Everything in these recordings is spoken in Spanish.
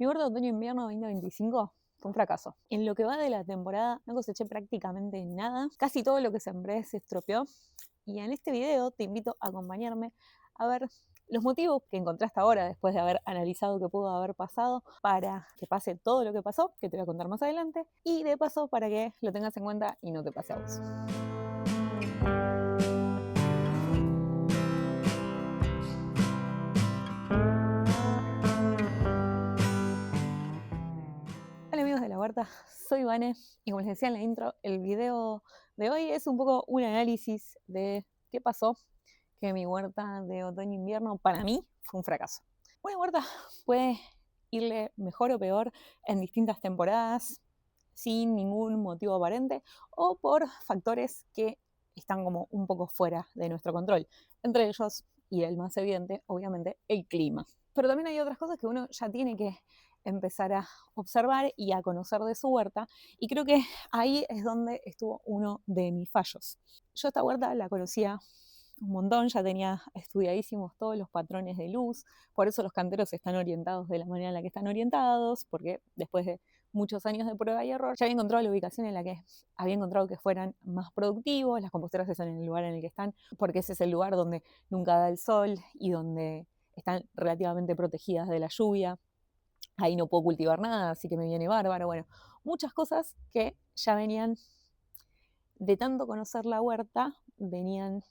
Mi huerta de otoño-invierno 2025 fue un fracaso. En lo que va de la temporada no coseché prácticamente nada. Casi todo lo que sembré se estropeó. Y en este video te invito a acompañarme a ver los motivos que encontré hasta ahora, después de haber analizado qué pudo haber pasado, para que pase todo lo que pasó, que te voy a contar más adelante, y de paso para que lo tengas en cuenta y no te pase a vos. Hola amigos de la huerta, soy Vane y como les decía en la intro, el video de hoy es un poco un análisis de qué pasó, que mi huerta de otoño-invierno para mí fue un fracaso. Una huerta puede irle mejor o peor en distintas temporadas, sin ningún motivo aparente, o por factores que están como un poco fuera de nuestro control. Entre ellos, y el más evidente, obviamente, el clima. Pero también hay otras cosas que uno ya tiene que empezar a observar y a conocer de su huerta, y creo que ahí es donde estuvo uno de mis fallos. Yo esta huerta la conocía un montón, ya tenía estudiadísimos todos los patrones de luz, por eso los canteros están orientados de la manera en la que están orientados, porque después de muchos años de prueba y error, ya había encontrado la ubicación en la que había encontrado que fueran más productivos, las composteras están en el lugar en el que están, porque ese es el lugar donde nunca da el sol y donde están relativamente protegidas de la lluvia. Ahí no puedo cultivar nada, así que me viene bárbaro. Bueno, muchas cosas que ya venían de tanto conocer la huerta, venían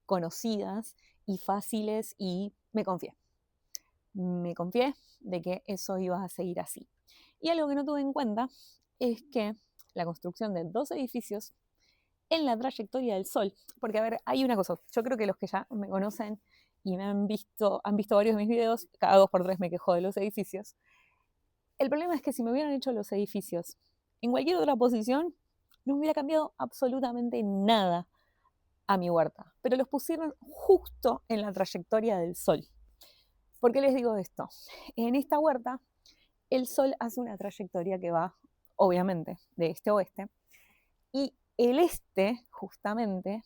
conocidas y fáciles y me confié. Me confié de que eso iba a seguir así. Y algo que no tuve en cuenta es que la construcción de 2 edificios en la trayectoria del sol, porque a ver, hay una cosa, yo creo que los que ya me conocen y me han visto varios de mis videos, cada 2 por 3 me quejo de los edificios. El problema es que si me hubieran hecho los edificios en cualquier otra posición, no hubiera cambiado absolutamente nada a mi huerta, pero los pusieron justo en la trayectoria del sol. ¿Por qué les digo esto? En esta huerta, el sol hace una trayectoria que va, obviamente, de este a oeste, y el este, justamente,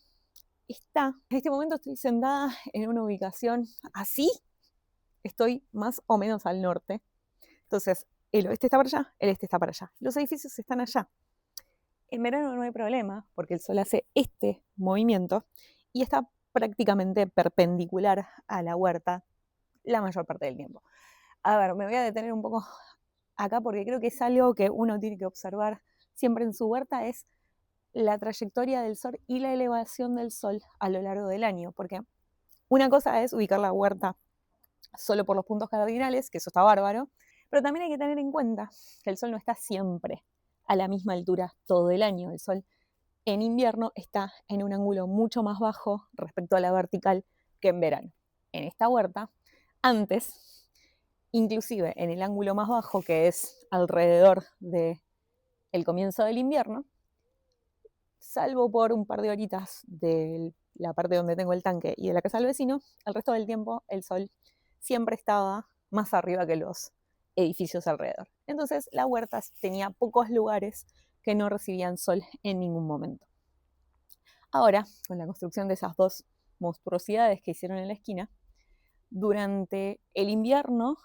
está, en este momento estoy sentada en una ubicación así, estoy más o menos al norte. Entonces, el oeste está para allá, el este está para allá. Los edificios están allá. En verano no hay problema, porque el sol hace este movimiento y está prácticamente perpendicular a la huerta la mayor parte del tiempo. A ver, me voy a detener un poco acá porque creo que es algo que uno tiene que observar siempre en su huerta, es la trayectoria del sol y la elevación del sol a lo largo del año, porque una cosa es ubicar la huerta solo por los puntos cardinales, que eso está bárbaro, pero también hay que tener en cuenta que el sol no está siempre a la misma altura todo el año. El sol en invierno está en un ángulo mucho más bajo respecto a la vertical que en verano. En esta huerta, antes, inclusive en el ángulo más bajo, que es alrededor del comienzo del invierno, salvo por un par de horitas de la parte donde tengo el tanque y de la casa del vecino, el resto del tiempo el sol siempre estaba más arriba que los edificios alrededor. Entonces la huerta tenía pocos lugares que no recibían sol en ningún momento. Ahora, con la construcción de esas 2 monstruosidades que hicieron en la esquina, durante el invierno,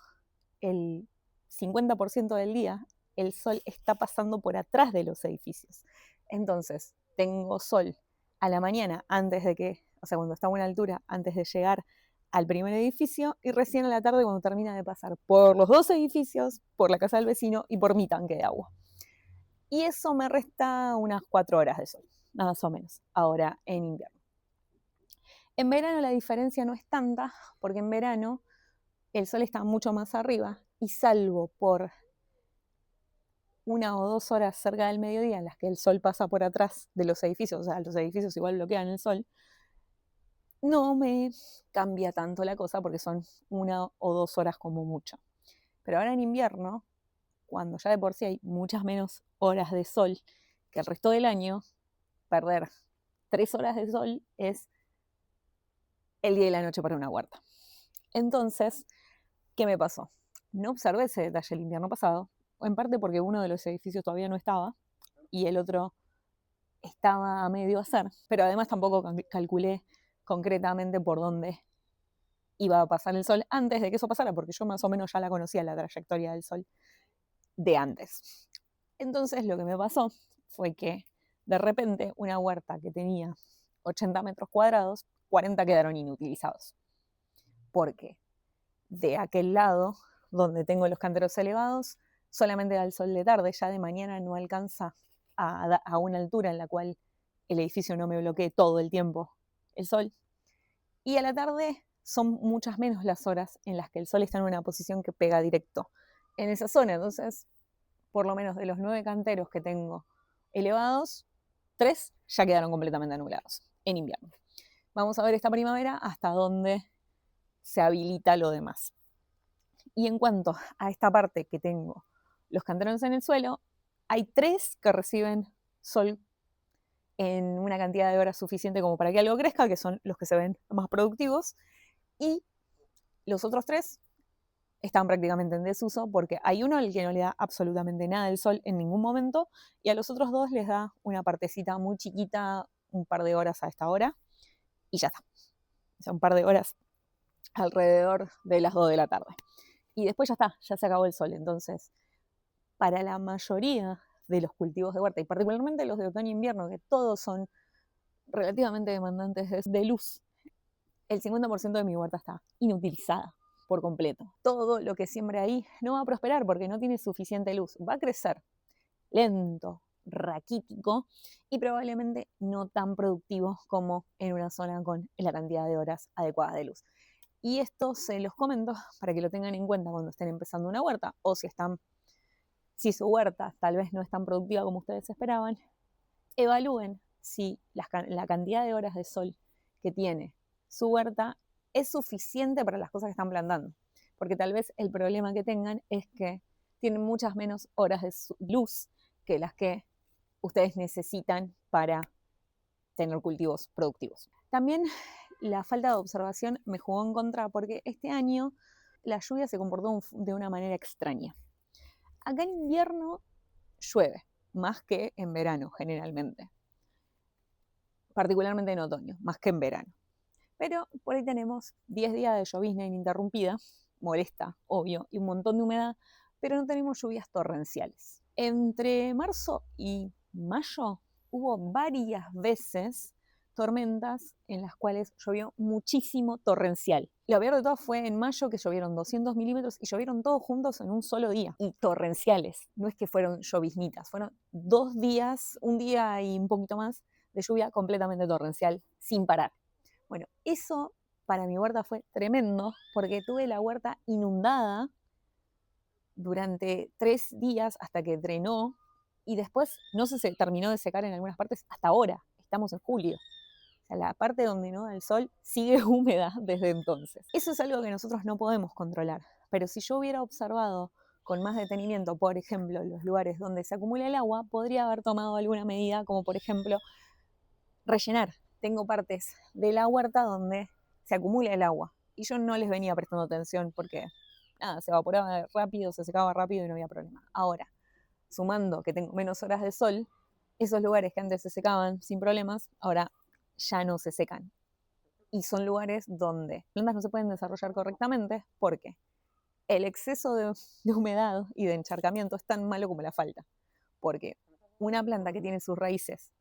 el 50% del día, el sol está pasando por atrás de los edificios. Entonces, tengo sol a la mañana antes de que, o sea, cuando está a buena altura, antes de llegar al primer edificio, y recién a la tarde cuando termina de pasar por los 2 edificios, por la casa del vecino y por mi tanque de agua. Y eso me resta unas 4 horas de sol, más o menos, ahora en invierno. En verano la diferencia no es tanta, porque en verano el sol está mucho más arriba y salvo por 1 o 2 horas cerca del mediodía en las que el sol pasa por atrás de los edificios, o sea, los edificios igual bloquean el sol, no me cambia tanto la cosa porque son 1 o 2 horas como mucho. Pero ahora en invierno, cuando ya de por sí hay muchas menos horas de sol que el resto del año, perder 3 horas de sol es el día y la noche para una huerta. Entonces, ¿qué me pasó? No observé ese detalle el invierno pasado, en parte porque uno de los edificios todavía no estaba y el otro estaba a medio hacer, pero además tampoco calculé concretamente por dónde iba a pasar el sol antes de que eso pasara, porque yo más o menos ya la conocía la trayectoria del sol de antes. Entonces lo que me pasó fue que de repente una huerta que tenía 80 metros cuadrados, 40 quedaron inutilizados. Porque de aquel lado, donde tengo los canteros elevados, solamente da el sol de tarde, ya de mañana no alcanza a una altura en la cual el edificio no me bloquee todo el tiempo el sol. Y a la tarde son muchas menos las horas en las que el sol está en una posición que pega directo en esa zona. Entonces, por lo menos de los 9 canteros que tengo elevados, 3 ya quedaron completamente anulados en invierno. Vamos a ver esta primavera hasta dónde se habilita lo demás. Y en cuanto a esta parte que tengo los canteros en el suelo, hay 3 que reciben sol en una cantidad de horas suficiente como para que algo crezca, que son los que se ven más productivos, y los otros 3 están prácticamente en desuso porque hay uno al que no le da absolutamente nada del sol en ningún momento y a los otros 2 les da una partecita muy chiquita, un par de horas a esta hora y ya está. O sea, un par de horas alrededor de las 2 de la tarde. Y después ya está, ya se acabó el sol. Entonces, para la mayoría de los cultivos de huerta, y particularmente los de otoño e invierno, que todos son relativamente demandantes de luz, el 50% de mi huerta está inutilizada por completo. Todo lo que siembre ahí no va a prosperar porque no tiene suficiente luz. Va a crecer lento, raquítico y probablemente no tan productivo como en una zona con la cantidad de horas adecuadas de luz. Y esto se los comento para que lo tengan en cuenta cuando estén empezando una huerta o si su huerta tal vez no es tan productiva como ustedes esperaban, evalúen si la cantidad de horas de sol que tiene su huerta es suficiente para las cosas que están plantando. Porque tal vez el problema que tengan es que tienen muchas menos horas de luz que las que ustedes necesitan para tener cultivos productivos. También la falta de observación me jugó en contra porque este año la lluvia se comportó de una manera extraña. Acá en invierno llueve, más que en verano generalmente. Particularmente en otoño, más que en verano. Pero por ahí tenemos 10 días de llovizna ininterrumpida, molesta, obvio, y un montón de humedad, pero no tenemos lluvias torrenciales. Entre marzo y mayo hubo varias veces tormentas en las cuales llovió muchísimo torrencial. Lo peor de todo fue en mayo que llovieron 200 milímetros y llovieron todos juntos en un solo día. Y torrenciales, no es que fueron lloviznitas, fueron 2 días, un día y un poquito más de lluvia completamente torrencial, sin parar. Bueno, eso para mi huerta fue tremendo porque tuve la huerta inundada durante 3 días hasta que drenó y después no se terminó de secar en algunas partes hasta ahora, estamos en julio. O sea, la parte donde no da el sol sigue húmeda desde entonces. Eso es algo que nosotros no podemos controlar, pero si yo hubiera observado con más detenimiento, por ejemplo, los lugares donde se acumula el agua, podría haber tomado alguna medida, como por ejemplo rellenar. Tengo partes de la huerta donde se acumula el agua y yo no les venía prestando atención porque nada, se evaporaba rápido, se secaba rápido y no había problema. Ahora, sumando que tengo menos horas de sol, esos lugares que antes se secaban sin problemas, ahora ya no se secan. Y son lugares donde las plantas no se pueden desarrollar correctamente porque el exceso de humedad y de encharcamiento es tan malo como la falta. Porque una planta que tiene sus raíces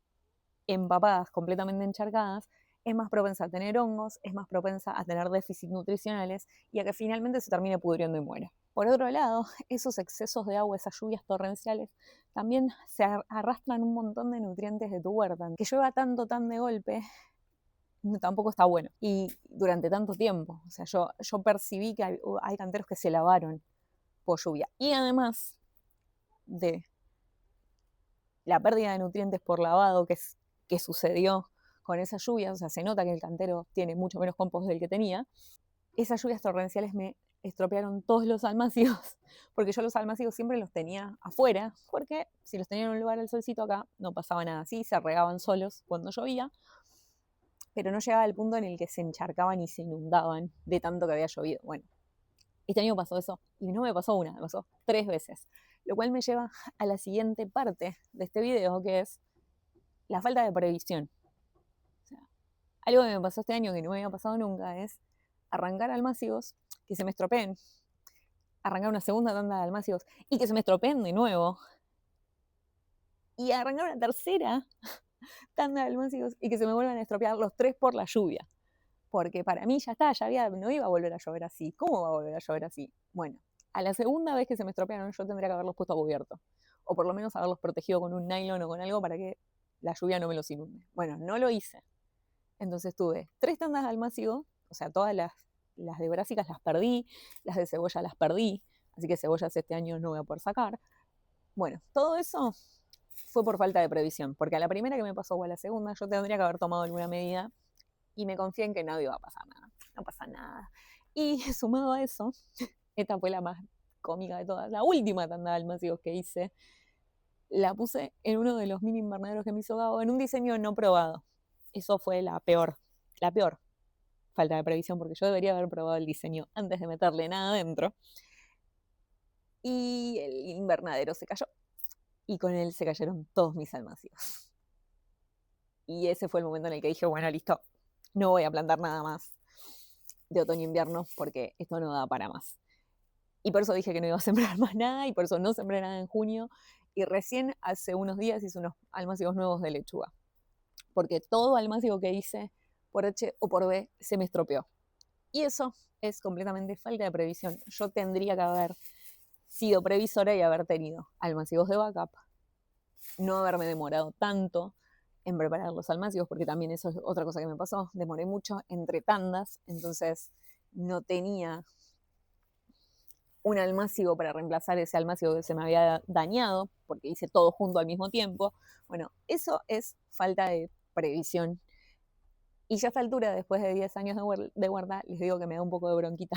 empapadas, completamente encharcadas, es más propensa a tener hongos, es más propensa a tener déficits nutricionales y a que finalmente se termine pudriendo y muera. Por otro lado, esos excesos de agua, esas lluvias torrenciales, también se arrastran un montón de nutrientes de tu huerta. Que llueva tanto, tan de golpe, tampoco está bueno. Y durante tanto tiempo, o sea, yo percibí que hay canteros que se lavaron por lluvia. Y además de la pérdida de nutrientes por lavado que sucedió con esa lluvia, o sea, se nota que el cantero tiene mucho menos compost del que tenía, esas lluvias torrenciales me estropearon todos los almácigos, porque yo los almácigos siempre los tenía afuera, porque si los tenía en un lugar al solcito acá no pasaba nada así, se regaban solos cuando llovía, pero no llegaba al punto en el que se encharcaban y se inundaban de tanto que había llovido. Bueno, este año pasó eso, y no me pasó una, me pasó 3 veces, lo cual me lleva a la siguiente parte de este video, que es la falta de previsión. O sea, algo que me pasó este año que no me había pasado nunca es arrancar almácigos que se me estropeen, arrancar una segunda tanda de almácigos y que se me estropeen de nuevo. Y arrancar una tercera tanda de almácigos y que se me vuelvan a estropear los 3 por la lluvia. Porque para mí ya está, no iba a volver a llover así. ¿Cómo va a volver a llover así? Bueno, a la segunda vez que se me estropearon, yo tendría que haberlos puesto a cubierto. O por lo menos haberlos protegido con un nylon o con algo para que la lluvia no me los inunde. Bueno, no lo hice. Entonces tuve 3 tandas de almácigo, o sea, todas las de brásicas las perdí, las de cebolla las perdí, así que cebollas este año no voy a poder sacar. Bueno, todo eso fue por falta de previsión, porque a la primera que me pasó o a la segunda yo tendría que haber tomado alguna medida y me confié en que no iba a pasar nada. No pasa nada. Y sumado a eso, esta fue la más cómica de todas. La última tanda de almácigos que hice, la puse en uno de los mini invernaderos que me hizo Gabo, en un diseño no probado. Eso fue la peor falta de previsión, porque yo debería haber probado el diseño antes de meterle nada adentro. Y el invernadero se cayó. Y con él se cayeron todos mis almácigos. Y ese fue el momento en el que dije, bueno, listo, no voy a plantar nada más de otoño-invierno porque esto no da para más. Y por eso dije que no iba a sembrar más nada y por eso no sembré nada en junio. Y recién hace unos días hice unos almácigos nuevos de lechuga. Porque todo almácigo que hice, por H o por B, se me estropeó. Y eso es completamente falta de previsión. Yo tendría que haber sido previsora y haber tenido almácigos de backup, no haberme demorado tanto en preparar los almácigos, porque también eso es otra cosa que me pasó. Demoré mucho entre tandas, entonces no tenía un almácigo para reemplazar ese almácigo que se me había dañado, porque hice todo junto al mismo tiempo. Bueno, eso es falta de previsión. Y ya a esta altura, después de 10 años de huerta, les digo que me da un poco de bronquita,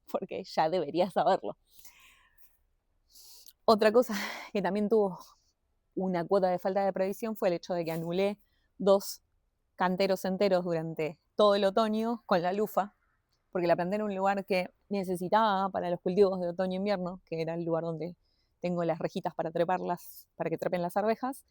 porque ya debería saberlo. Otra cosa que también tuvo una cuota de falta de previsión fue el hecho de que anulé 2 canteros enteros durante todo el otoño con la lufa, porque la planté en un lugar que necesitaba para los cultivos de otoño-invierno, que era el lugar donde tengo las rejitas para treparlas, para que trepen las arvejas,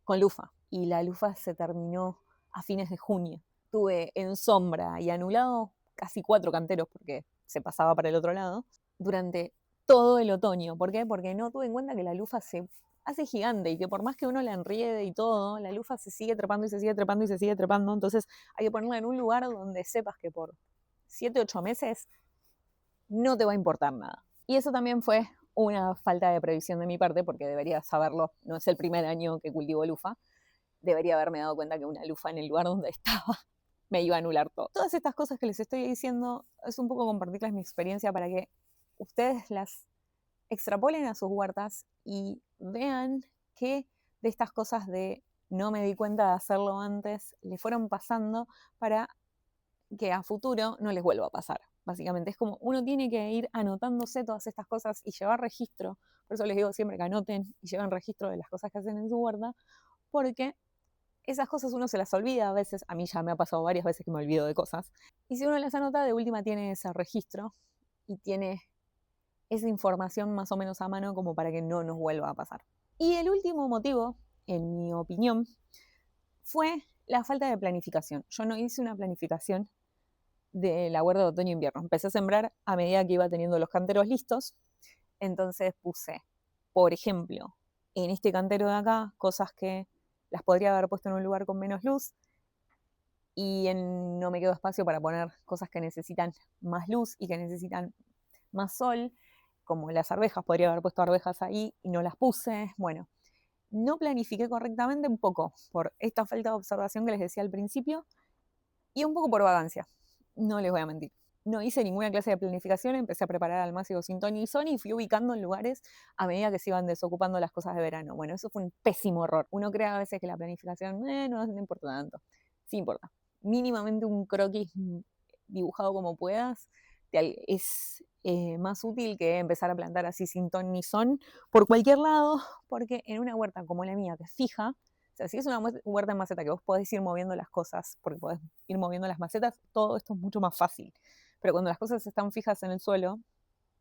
con lufa. Y la lufa se terminó a fines de junio. Tuve en sombra y anulado casi 4 canteros, porque se pasaba para el otro lado, durante todo el otoño. ¿Por qué? Porque no tuve en cuenta que la lufa se hace gigante y que por más que uno la enriede y todo, la lufa se sigue trepando y se sigue trepando y se sigue trepando. Entonces hay que ponerla en un lugar donde sepas que por 7, 8 meses no te va a importar nada. Y eso también fue una falta de previsión de mi parte, porque debería saberlo, no es el primer año que cultivo lufa, debería haberme dado cuenta que una lufa en el lugar donde estaba me iba a anular todo. Todas estas cosas que les estoy diciendo es un poco compartirles mi experiencia para que ustedes las extrapolen a sus huertas y vean que de estas cosas de no me di cuenta de hacerlo antes, le fueron pasando para que a futuro no les vuelva a pasar. Básicamente es como uno tiene que ir anotándose todas estas cosas y llevar registro. Por eso les digo siempre que anoten y lleven registro de las cosas que hacen en su huerta, porque esas cosas uno se las olvida a veces. A mí ya me ha pasado varias veces que me olvido de cosas. Y si uno las anota, de última tiene ese registro y tiene esa información más o menos a mano como para que no nos vuelva a pasar. Y el último motivo, en mi opinión, fue la falta de planificación. Yo no hice una planificación de la huerta de otoño-invierno. Empecé a sembrar a medida que iba teniendo los canteros listos. Entonces puse, por ejemplo, en este cantero de acá, cosas que las podría haber puesto en un lugar con menos luz y no me quedó espacio para poner cosas que necesitan más luz y que necesitan más sol, como las arvejas, podría haber puesto arvejas ahí y no las puse. Bueno, no planifiqué correctamente, un poco por esta falta de observación que les decía al principio y un poco por vagancia, no les voy a mentir. No hice ninguna clase de planificación, empecé a preparar almácigos sin ton ni son y fui ubicando en lugares a medida que se iban desocupando las cosas de verano. Bueno, eso fue un pésimo error. Uno cree a veces que la planificación no importa tanto. Sí importa. Mínimamente un croquis dibujado como puedas es más útil que empezar a plantar así sin ton ni son por cualquier lado, porque en una huerta como la mía, que es fija, o sea, si es una huerta en maceta que vos podés ir moviendo las cosas, porque podés ir moviendo las macetas, todo esto es mucho más fácil. Pero cuando las cosas están fijas en el suelo,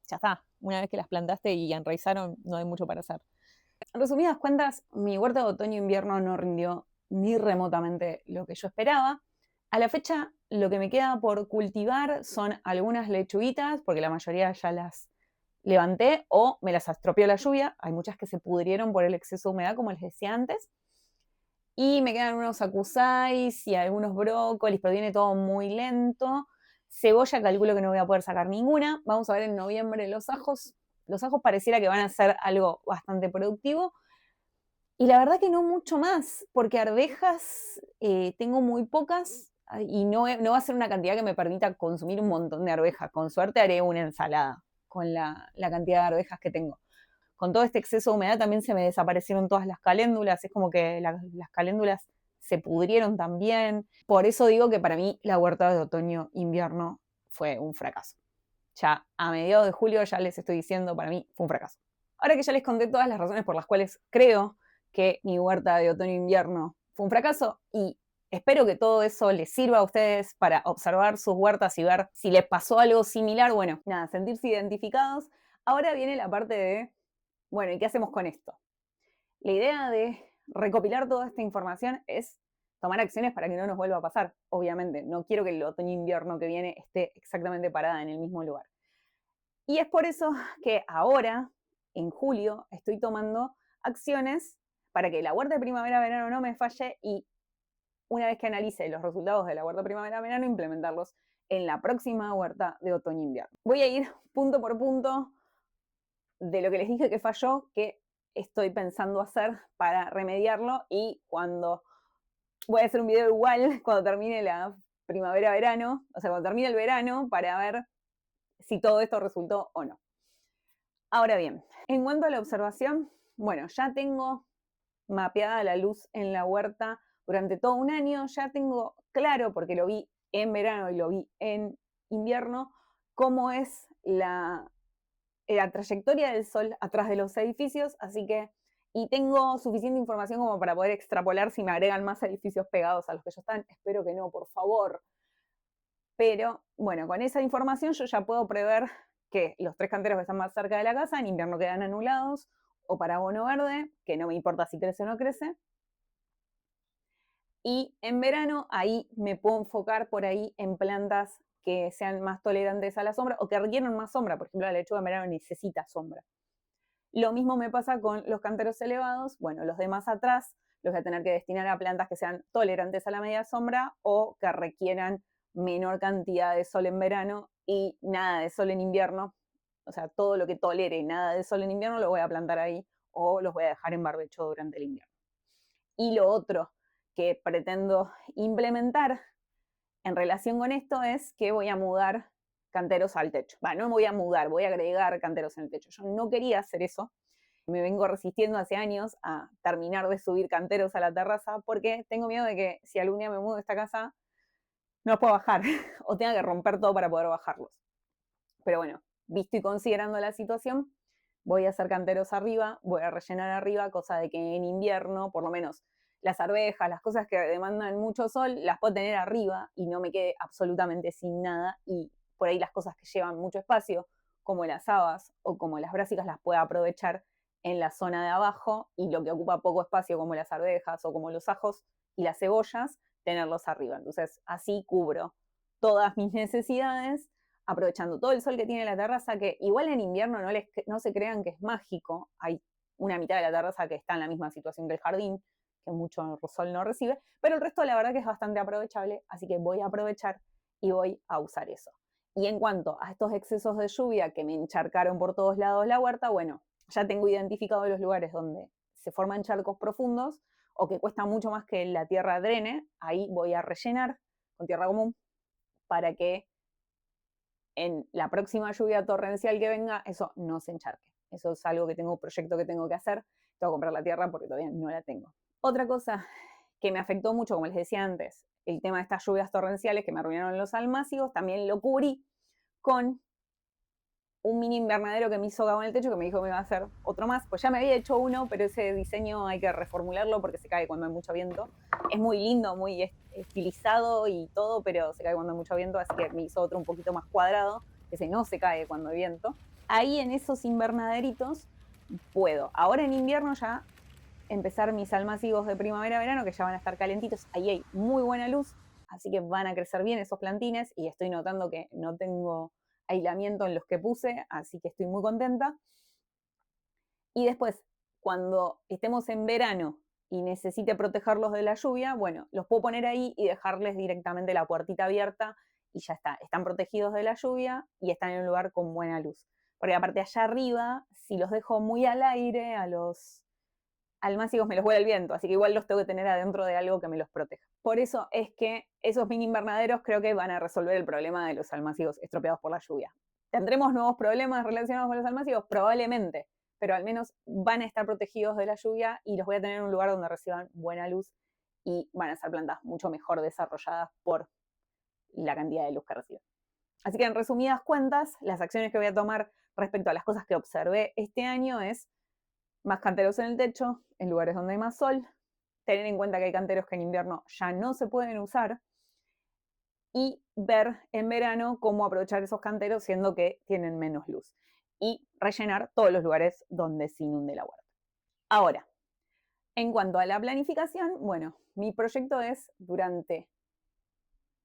ya está. Una vez que las plantaste y enraizaron, no hay mucho para hacer. En resumidas cuentas, mi huerta de otoño-invierno no rindió ni remotamente lo que yo esperaba. A la fecha, lo que me queda por cultivar son algunas lechuguitas, porque la mayoría ya las levanté o me las estropeó la lluvia. Hay muchas que se pudrieron por el exceso de humedad, como les decía antes. Y me quedan unos acusais y algunos brócolis, pero viene todo muy lento. Cebolla calculo que no voy a poder sacar ninguna. Vamos a ver en noviembre los ajos. Los ajos pareciera que van a ser algo bastante productivo. Y la verdad que no mucho más, porque arvejas tengo muy pocas y no va a ser una cantidad que me permita consumir un montón de arvejas. Con suerte haré una ensalada con la cantidad de arvejas que tengo. Con todo este exceso de humedad también se me desaparecieron todas las caléndulas, es como que las caléndulas se pudrieron también. Por eso digo que para mí la huerta de otoño-invierno fue un fracaso. Ya a mediados de julio ya les estoy diciendo, para mí fue un fracaso. Ahora que ya les conté todas las razones por las cuales creo que mi huerta de otoño-invierno fue un fracaso y espero que todo eso les sirva a ustedes para observar sus huertas y ver si les pasó algo similar. Bueno, nada, sentirse identificados. Ahora viene la parte de, bueno, ¿y qué hacemos con esto? La idea de recopilar toda esta información es tomar acciones para que no nos vuelva a pasar. Obviamente, no quiero que el otoño-invierno que viene esté exactamente parada en el mismo lugar. Y es por eso que ahora, en julio, estoy tomando acciones para que la huerta de primavera-verano no me falle y una vez que analice los resultados de la huerta primavera-verano, implementarlos en la próxima huerta de otoño-invierno. Voy a ir punto por punto de lo que les dije que falló, que estoy pensando hacer para remediarlo y cuando voy a hacer un video igual cuando termine la primavera-verano, o sea, cuando termine el verano para ver si todo esto resultó o no. Ahora bien, en cuanto a la observación, bueno, ya tengo mapeada la luz en la huerta durante todo un año, ya tengo claro, porque lo vi en verano y lo vi en invierno, cómo es la trayectoria del sol atrás de los edificios, así que, y tengo suficiente información como para poder extrapolar si me agregan más edificios pegados a los que ya están, espero que no, por favor. Pero bueno, con esa información yo ya puedo prever que los 3 canteros que están más cerca de la casa en invierno quedan anulados, o para abono verde, que no me importa si crece o no crece. Y en verano ahí me puedo enfocar por ahí en plantas que sean más tolerantes a la sombra o que requieran más sombra. Por ejemplo, la lechuga en verano necesita sombra. Lo mismo me pasa con los canteros elevados. Bueno, los de más atrás los voy a tener que destinar a plantas que sean tolerantes a la media sombra o que requieran menor cantidad de sol en verano y nada de sol en invierno. O sea, todo lo que tolere nada de sol en invierno lo voy a plantar ahí o los voy a dejar en barbecho durante el invierno. Y lo otro que pretendo implementar en relación con esto es que voy a mudar canteros al techo. No me voy a mudar, voy a agregar canteros en el techo. Yo no quería hacer eso. Me vengo resistiendo hace años a terminar de subir canteros a la terraza porque tengo miedo de que si algún día me mudo de esta casa no los puedo bajar o tenga que romper todo para poder bajarlos. Pero bueno, visto y considerando la situación, voy a hacer canteros arriba, voy a rellenar arriba, cosa de que en invierno, por lo menos las arvejas, las cosas que demandan mucho sol, las puedo tener arriba y no me quede absolutamente sin nada. Y por ahí las cosas que llevan mucho espacio, como las habas o como las brásicas, las puedo aprovechar en la zona de abajo y lo que ocupa poco espacio, como las arvejas o como los ajos y las cebollas, tenerlos arriba. Entonces así cubro todas mis necesidades aprovechando todo el sol que tiene la terraza, que igual en invierno no se crean que es mágico. Hay una mitad de la terraza que está en la misma situación que el jardín, que mucho sol no recibe, pero el resto la verdad que es bastante aprovechable, así que voy a aprovechar y voy a usar eso. Y en cuanto a estos excesos de lluvia que me encharcaron por todos lados la huerta, bueno, ya tengo identificados los lugares donde se forman charcos profundos o que cuesta mucho más que la tierra drene, ahí voy a rellenar con tierra común para que en la próxima lluvia torrencial que venga, eso no se encharque. Eso es algo que tengo, un proyecto que tengo que hacer. Tengo que comprar la tierra porque todavía no la tengo. Otra cosa que me afectó mucho, como les decía antes, el tema de estas lluvias torrenciales que me arruinaron los almácigos, también lo cubrí con un mini invernadero que me hizo Gabo en el techo, que me dijo que me iba a hacer otro más. Pues ya me había hecho uno, pero ese diseño hay que reformularlo porque se cae cuando hay mucho viento. Es muy lindo, muy estilizado y todo, pero se cae cuando hay mucho viento, así que me hizo otro un poquito más cuadrado, ese no se cae cuando hay viento. Ahí en esos invernaderitos puedo. Ahora en invierno ya empezar mis almácigos de primavera-verano, que ya van a estar calentitos. Ahí hay muy buena luz, así que van a crecer bien esos plantines y estoy notando que no tengo aislamiento en los que puse, así que estoy muy contenta. Y después, cuando estemos en verano y necesite protegerlos de la lluvia, bueno, los puedo poner ahí y dejarles directamente la puertita abierta y ya está. Están protegidos de la lluvia y están en un lugar con buena luz. Porque aparte allá arriba, si los dejo muy al aire, a los almácigos me los vuela el viento, así que igual los tengo que tener adentro de algo que me los proteja. Por eso es que esos mini invernaderos creo que van a resolver el problema de los almácigos estropeados por la lluvia. ¿Tendremos nuevos problemas relacionados con los almácigos? Probablemente, pero al menos van a estar protegidos de la lluvia y los voy a tener en un lugar donde reciban buena luz y van a ser plantas mucho mejor desarrolladas por la cantidad de luz que reciben. Así que en resumidas cuentas, las acciones que voy a tomar respecto a las cosas que observé este año es más canteros en el techo, en lugares donde hay más sol, tener en cuenta que hay canteros que en invierno ya no se pueden usar y ver en verano cómo aprovechar esos canteros siendo que tienen menos luz y rellenar todos los lugares donde se inunde la huerta. Ahora, en cuanto a la planificación, bueno, mi proyecto es durante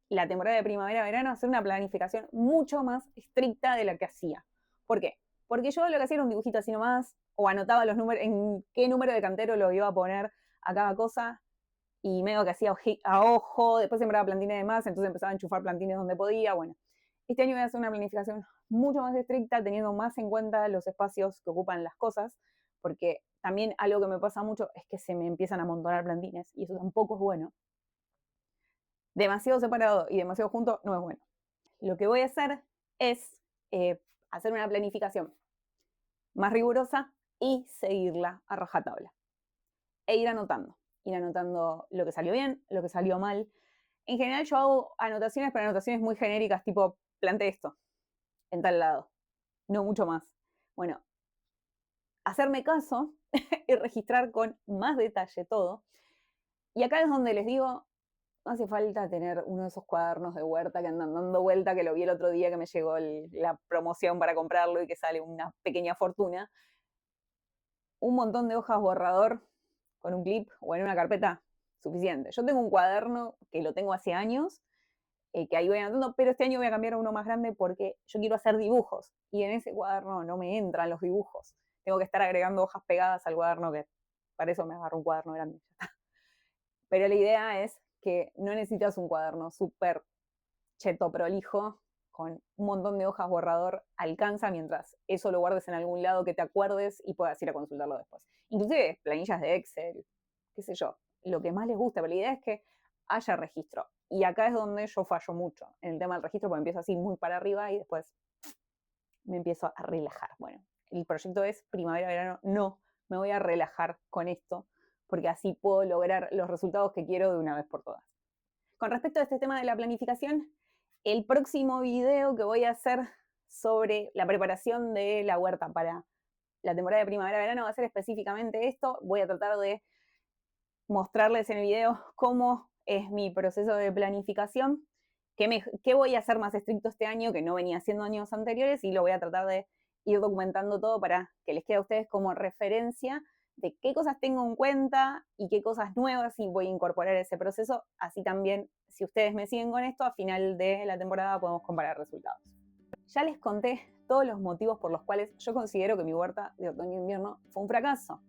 la temporada de primavera-verano hacer una planificación mucho más estricta de la que hacía. ¿Por qué? Porque yo lo que hacía era un dibujito así nomás, o anotaba los números, en qué número de cantero lo iba a poner a cada cosa, y medio que hacía a ojo, después sembraba plantines de más, entonces empezaba a enchufar plantines donde podía, bueno. Este año voy a hacer una planificación mucho más estricta, teniendo más en cuenta los espacios que ocupan las cosas, porque también algo que me pasa mucho es que se me empiezan a amontonar plantines, y eso tampoco es bueno. Demasiado separado y demasiado junto no es bueno. Lo que voy a hacer es hacer una planificación más rigurosa y seguirla a rajatabla. E ir anotando lo que salió bien, lo que salió mal. En general yo hago anotaciones, pero anotaciones muy genéricas, tipo, planté esto en tal lado, no mucho más. Bueno, hacerme caso y registrar con más detalle todo. Y acá es donde les digo, no hace falta tener uno de esos cuadernos de huerta que andan dando vuelta, que lo vi el otro día que me llegó la promoción para comprarlo y que sale una pequeña fortuna. Un montón de hojas borrador con un clip o en una carpeta, suficiente. Yo tengo un cuaderno que lo tengo hace años, que ahí voy anotando, pero este año voy a cambiar a uno más grande porque yo quiero hacer dibujos y en ese cuaderno no me entran los dibujos. Tengo que estar agregando hojas pegadas al cuaderno, que para eso me agarro un cuaderno grande. Pero la idea es que no necesitas un cuaderno súper cheto prolijo con un montón de hojas borrador, alcanza mientras eso lo guardes en algún lado que te acuerdes y puedas ir a consultarlo después. Inclusive planillas de Excel, qué sé yo, lo que más les gusta, pero la idea es que haya registro. Y acá es donde yo fallo mucho, en el tema del registro, porque empiezo así muy para arriba y después me empiezo a relajar. Bueno, el proyecto es primavera-verano, no, me voy a relajar con esto, porque así puedo lograr los resultados que quiero de una vez por todas. Con respecto a este tema de la planificación, el próximo video que voy a hacer sobre la preparación de la huerta para la temporada de primavera-verano va a ser específicamente esto. Voy a tratar de mostrarles en el video cómo es mi proceso de planificación, qué voy a hacer más estricto este año que no venía haciendo años anteriores, y lo voy a tratar de ir documentando todo para que les quede a ustedes como referencia de qué cosas tengo en cuenta y qué cosas nuevas y voy a incorporar ese proceso. Así también, si ustedes me siguen con esto, a final de la temporada podemos comparar resultados. Ya les conté todos los motivos por los cuales yo considero que mi huerta de otoño e invierno fue un fracaso.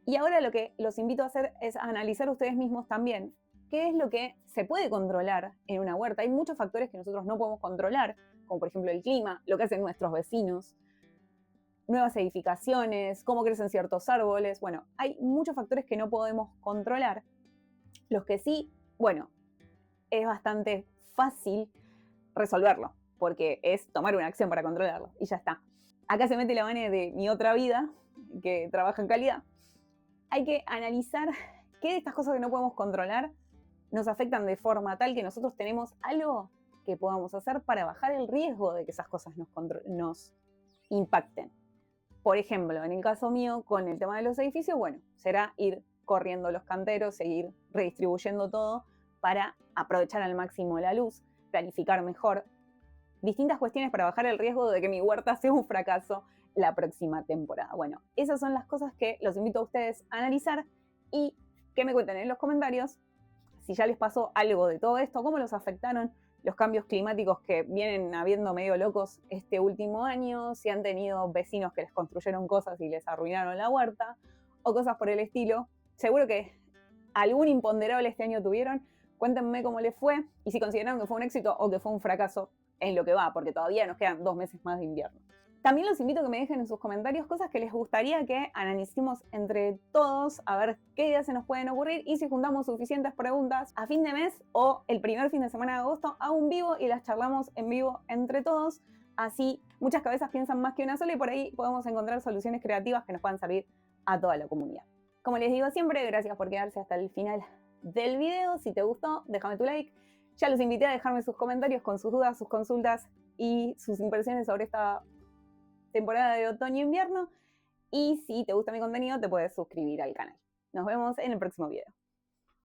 Y ahora lo que los invito a hacer es a analizar ustedes mismos también qué es lo que se puede controlar en una huerta. Hay muchos factores que nosotros no podemos controlar, como por ejemplo el clima, lo que hacen nuestros vecinos, nuevas edificaciones, cómo crecen ciertos árboles. Bueno, hay muchos factores que no podemos controlar. Los que sí, bueno, es bastante fácil resolverlo, porque es tomar una acción para controlarlo y ya está. Acá se mete la mano de mi otra vida, que trabaja en calidad. Hay que analizar qué de estas cosas que no podemos controlar nos afectan de forma tal que nosotros tenemos algo que podamos hacer para bajar el riesgo de que esas cosas nos impacten. Por ejemplo, en el caso mío, con el tema de los edificios, bueno, será ir corriendo los canteros, seguir redistribuyendo todo para aprovechar al máximo la luz, planificar mejor. Distintas cuestiones para bajar el riesgo de que mi huerta sea un fracaso la próxima temporada. Bueno, esas son las cosas que los invito a ustedes a analizar y que me cuenten en los comentarios si ya les pasó algo de todo esto, cómo los afectaron los cambios climáticos que vienen habiendo medio locos este último año, si han tenido vecinos que les construyeron cosas y les arruinaron la huerta, o cosas por el estilo. Seguro que algún imponderable este año tuvieron. Cuéntenme cómo les fue y si consideraron que fue un éxito o que fue un fracaso en lo que va, porque todavía nos quedan 2 meses más de invierno. También los invito a que me dejen en sus comentarios cosas que les gustaría que analicemos entre todos, a ver qué ideas se nos pueden ocurrir y si juntamos suficientes preguntas a fin de mes o el primer fin de semana de agosto hago un vivo y las charlamos en vivo entre todos. Así muchas cabezas piensan más que una sola y por ahí podemos encontrar soluciones creativas que nos puedan servir a toda la comunidad. Como les digo siempre, gracias por quedarse hasta el final del video. Si te gustó, déjame tu like. Ya los invité a dejarme sus comentarios con sus dudas, sus consultas y sus impresiones sobre esta temporada de otoño-invierno. Y si te gusta mi contenido, te puedes suscribir al canal. Nos vemos en el próximo video.